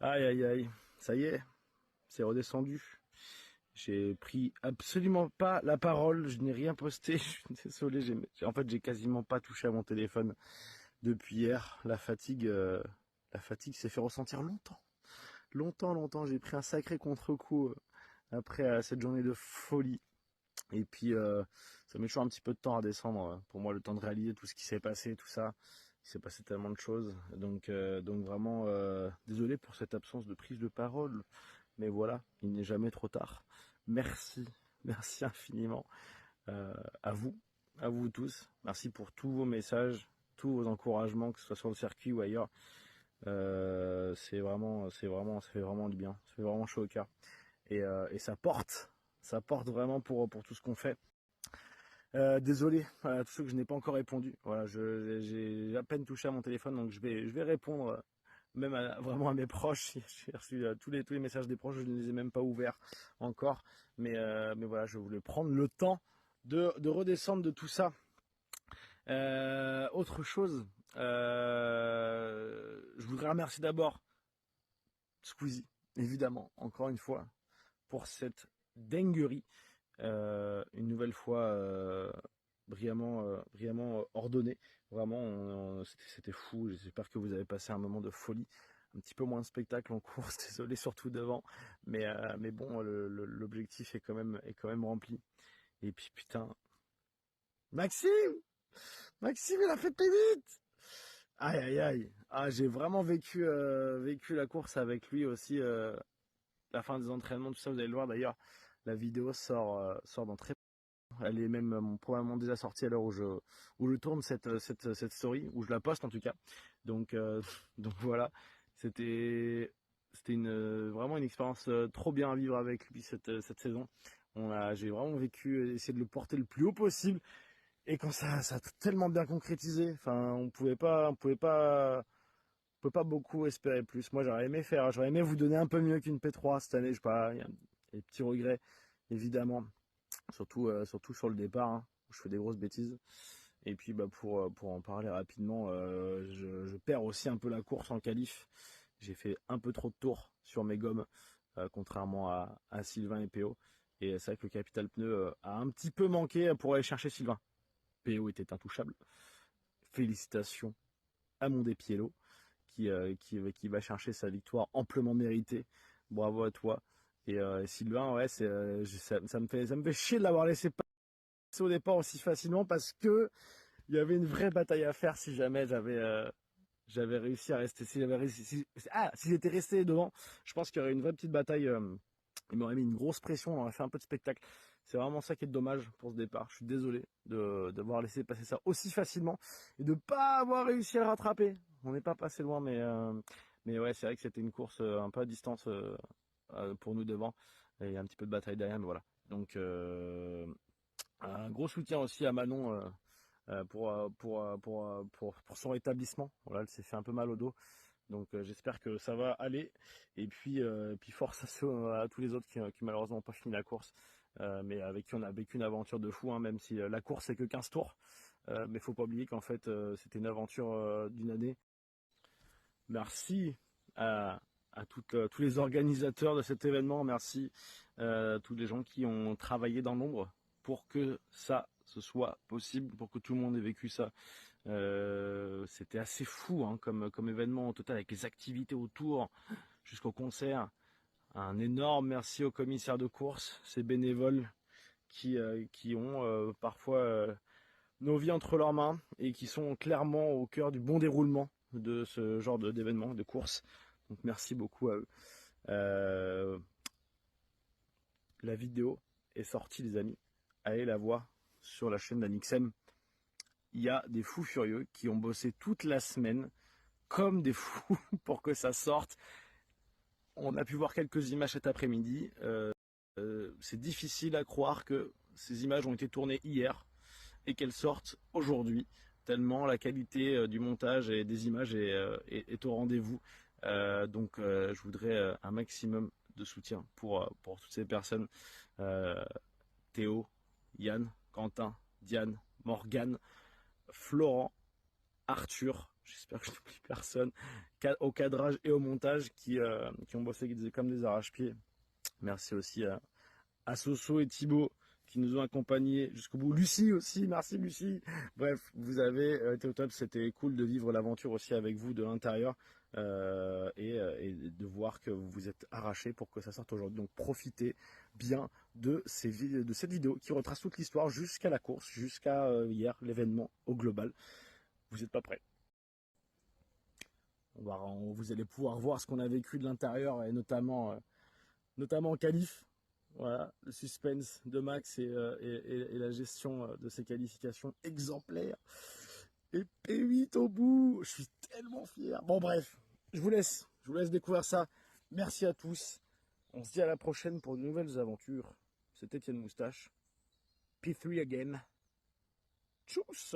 Aïe aïe aïe, ça y est, c'est redescendu. J'ai pris absolument pas la parole, je n'ai rien posté, je suis désolé, en fait j'ai quasiment pas touché à mon téléphone depuis hier. La fatigue s'est fait ressentir longtemps. Longtemps, j'ai pris un sacré contre-coup après cette journée de folie. Et puis ça met toujours un petit peu de temps à descendre pour moi, le temps de réaliser tout ce qui s'est passé, tout ça. Il s'est passé tellement de choses. Donc vraiment, désolé pour cette absence de prise de parole. Mais voilà, il n'est jamais trop tard. Merci, merci infiniment euh, à vous, à vous tous. Merci pour tous vos messages, tous vos encouragements, que ce soit sur le circuit ou ailleurs. Ça fait vraiment du bien. Ça fait vraiment chaud au cœur. Et ça porte vraiment pour tout ce qu'on fait. Désolé à tous ceux que je n'ai pas encore répondu. Voilà, j'ai à peine touché à mon téléphone, donc je vais répondre même vraiment à mes proches. J'ai reçu tous les messages des proches, je ne les ai même pas ouverts encore. Mais voilà, je voulais prendre le temps de redescendre de tout ça. Autre chose, je voudrais remercier d'abord Squeezie, évidemment, encore une fois, pour cette dinguerie. Une nouvelle fois brillamment ordonné. Vraiment, c'était fou. J'espère que vous avez passé un moment de folie. Un petit peu moins de spectacle en course, désolé surtout devant. Mais bon, l'objectif est quand même rempli. Et puis putain, Maxime! Maxime, il a fait plus vite! Aïe aïe aïe. Ah, j'ai vraiment vécu la course avec lui aussi. La fin des entraînements, tout ça, vous allez le voir d'ailleurs. La vidéo sort dans très. Elle est même probablement déjà sortie à l'heure où je tourne cette story, où je la poste en tout cas. Donc, donc voilà, c'était vraiment une expérience trop bien à vivre avec lui cette saison. J'ai vraiment vécu, essayé de le porter le plus haut possible. Et quand ça a tellement bien concrétisé, enfin, on pouvait pas beaucoup espérer plus. Moi, j'aurais aimé vous donner un peu mieux qu'une P3 cette année. Je sais pas, il y a des petits regrets, évidemment. Surtout sur le départ, hein, où je fais des grosses bêtises. Et puis bah, pour en parler rapidement, je perds aussi un peu la course en qualif. J'ai fait un peu trop de tours sur mes gommes, contrairement à Sylvain et PO. Et c'est vrai que le capital pneu a un petit peu manqué pour aller chercher Sylvain. PO était intouchable. Félicitations à mon Despiello qui va chercher sa victoire amplement méritée. Bravo à toi. Et Sylvain, ouais, ça me fait chier de l'avoir laissé passer au départ aussi facilement parce que il y avait une vraie bataille à faire si jamais j'avais réussi à rester. Si j'étais resté devant, je pense qu'il y aurait une vraie petite bataille. Il m'aurait mis une grosse pression, on aurait fait un peu de spectacle. C'est vraiment ça qui est dommage pour ce départ. Je suis désolé d'avoir laissé passer ça aussi facilement et de pas avoir réussi à le rattraper. On n'est pas passé loin, mais ouais, c'est vrai que c'était une course un peu à distance pour nous devant. Et il y a un petit peu de bataille derrière, mais voilà. Donc un gros soutien aussi à Manon pour son rétablissement. Voilà, elle s'est fait un peu mal au dos. Donc j'espère que ça va aller. Puis force à tous les autres qui malheureusement n'ont pas fini la course. Mais avec qui on a vécu une aventure de fou, hein, même si la course c'est que 15 tours. Mais faut pas oublier qu'en fait c'était une aventure d'une année. Merci à tous les organisateurs de cet événement. Merci à tous les gens qui ont travaillé dans l'ombre pour que ça ce soit possible, pour que tout le monde ait vécu ça. C'était assez fou hein, comme événement au total avec les activités autour jusqu'au concert. Un énorme merci aux commissaires de course, ces bénévoles qui ont parfois nos vies entre leurs mains et qui sont clairement au cœur du bon déroulement de ce genre d'événement, de course. Donc merci beaucoup à eux. Euh, la vidéo est sortie les amis. Allez la voir sur la chaîne d'Anixem. Il y a des fous furieux qui ont bossé toute la semaine comme des fous pour que ça sorte. On a pu voir quelques images cet après-midi. C'est difficile à croire que ces images ont été tournées hier et qu'elles sortent aujourd'hui, tellement la qualité du montage et des images est au rendez-vous. Je voudrais un maximum de soutien pour toutes ces personnes. Euh, Théo, Yann, Quentin, Diane, Morgane, Florent, Arthur, j'espère que je n'oublie personne, au cadrage et au montage qui ont bossé comme des arrache-pieds. Merci aussi à Soso et Thibaut qui nous ont accompagnés jusqu'au bout. Lucie aussi, merci Lucie. Bref, vous avez été au top, c'était cool de vivre l'aventure aussi avec vous de l'intérieur et de voir que vous vous êtes arrachés pour que ça sorte aujourd'hui. Donc profitez bien de cette vidéo qui retrace toute l'histoire jusqu'à la course, jusqu'à hier, l'événement au global. Vous n'êtes pas prêts. Vous allez pouvoir voir ce qu'on a vécu de l'intérieur et notamment en qualif. Voilà, le suspense de Max et la gestion de ses qualifications exemplaires. Et P8 au bout, je suis tellement fier. Bon bref, je vous laisse découvrir ça. Merci à tous. On se dit à la prochaine pour de nouvelles aventures. C'était Étienne Moustache. P3 again. Tchuss.